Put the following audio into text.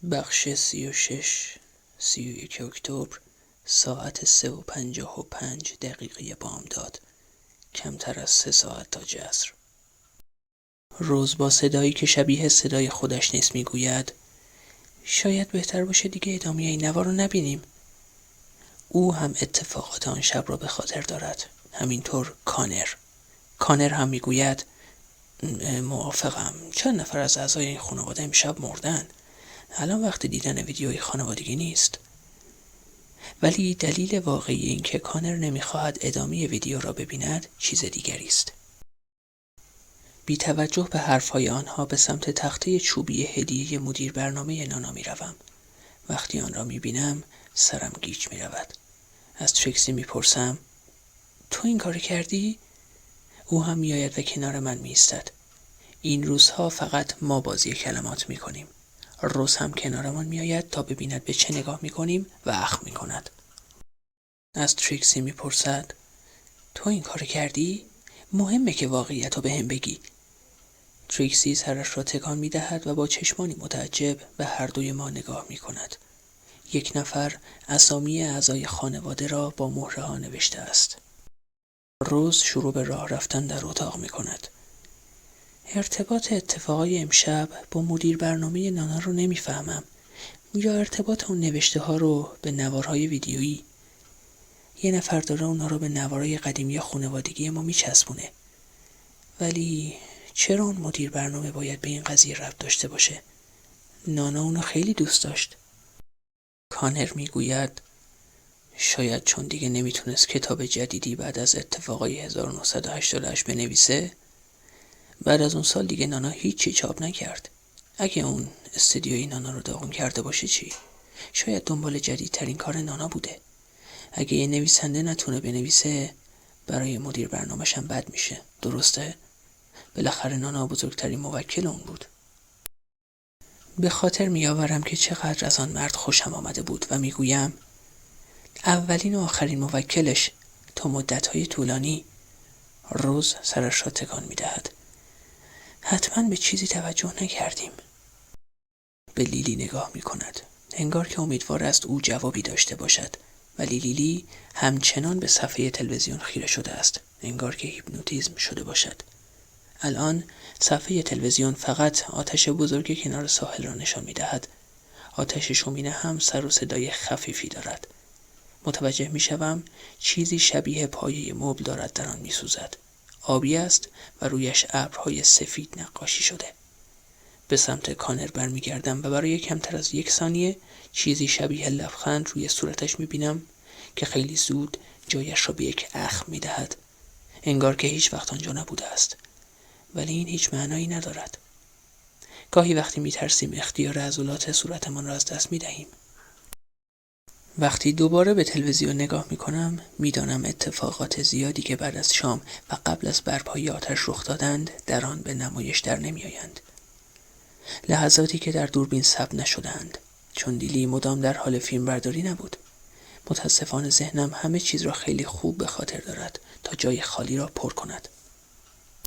بخش 36 31 اکتبر ساعت 3:55 بامداد، کمتر از 3 ساعت تا جذر. روز با صدایی که شبیه صدای خودش نیست میگوید شاید بهتر باشه دیگه ادامه این نوار رو نبینیم. او هم اتفاقات آن شب را به خاطر دارد. همینطور کانر هم میگوید موافقم، چند نفر از اعضای این خانواده امشب مردن. الان وقت دیدن ویدیوی خانوادگی نیست. ولی دلیل واقعی این که کانر نمیخواهد ادامه ویدیو را ببیند چیز دیگری است. بی توجه به حرفهای آنها به سمت تخته چوبی هدیه مدیر برنامه نانا میروم. وقتی آن را میبینم سرم گیج میرود. از تریکسی میپرسم تو این کار کردی؟ او هم میآید و کنار من میایستد. این روزها فقط ما بازی کلمات میکنیم. روز هم کنارمان میآید تا ببیند به چه نگاه میکنیم و اخم میکند. از تریکسی میپرسد تو این کار کردی؟ مهمه که واقعیت رو به هم بگی. تریکسی سرش را تکان میدهد و با چشمانی متعجب به هر دوی ما نگاه میکند. یک نفر اسامی اعضای خانواده را با مهره ها نوشته است. روز شروع به راه رفتن در اتاق میکند. ارتباط اتفاقای امشب با مدیر برنامه نانا رو نمیفهمم، یا ارتباط اون نوشته ها رو به نوارهای ویدیویی. یه نفر داره اونا رو به نوارهای قدیمی خانوادگی ما میچسبونه. ولی چرا اون مدیر برنامه باید به این قضیه ربط داشته باشه؟ نانا اونو خیلی دوست داشت. کانر میگوید شاید چون دیگه نمیتونست کتاب جدیدی بعد از اتفاقای 1988 بنویسه. بعد از اون سال دیگه نانا هیچی چاپ نکرد. اگه اون استودیوی نانا رو داغون کرده باشه چی؟ شاید دنبال جدیدترین کار نانا بوده. اگه یه نویسنده نتونه بنویسه برای مدیر برنامه‌ش هم بد میشه. درسته؟ بالاخره نانا بزرگترین موکل اون بود. به خاطر میآورم که چقدر از آن مرد خوشم آمده بود و میگویم اولین و آخرین موکلش تا مدت‌های طولانی. روز سرش را تکان میدهد. حتما به چیزی توجه نکردیم. به لیلی نگاه میکند. انگار که امیدوار است او جوابی داشته باشد، ولی لیلی همچنان به صفحه تلویزیون خیره شده است. انگار که هیپنوتیزم شده باشد. الان صفحه تلویزیون فقط آتش بزرگ کنار ساحل را نشان میدهد. آتش شومینه هم سر و صدای خفیفی دارد. متوجه میشوم چیزی شبیه پایه مبل دارد در آن میسوزد. آبی است و رویش ابرهای سفید نقاشی شده. به سمت کانر برمیگردم و برای کمتر از 1 ثانیه چیزی شبیه لبخند روی صورتش میبینم که خیلی زود جایش را به یک اخم میدهد. انگار که هیچ وقت آنجا نبوده است. ولی این هیچ معنایی ندارد. گاهی وقتی میترسیم اختیار عضلات صورتمان را از دست میدهیم. وقتی دوباره به تلویزیون نگاه میکنم میدانم اتفاقات زیادی که بعد از شام و قبل از برپایی آتش رخ دادند در آن به نمایش در نمیآیند. لحظاتی که در دوربین ثبت نشدند، چون لیلی مدام در حال فیلم برداری نبود. متاسفانه ذهنم همه چیز را خیلی خوب به خاطر دارد تا جای خالی را پر کند.